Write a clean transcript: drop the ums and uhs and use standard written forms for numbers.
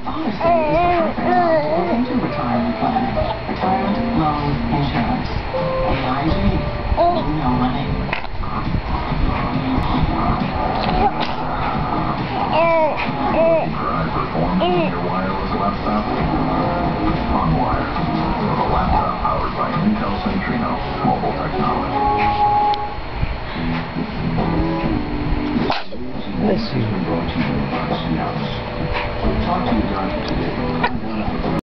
Honestly, is the perfect time to look into retirement planning. Retirement loan insurance. AIG. You know money. Performance in your wireless laptop? OnWire. A laptop powered by Intel Centrino mobile technology. Bless you. Brought to you by Snout.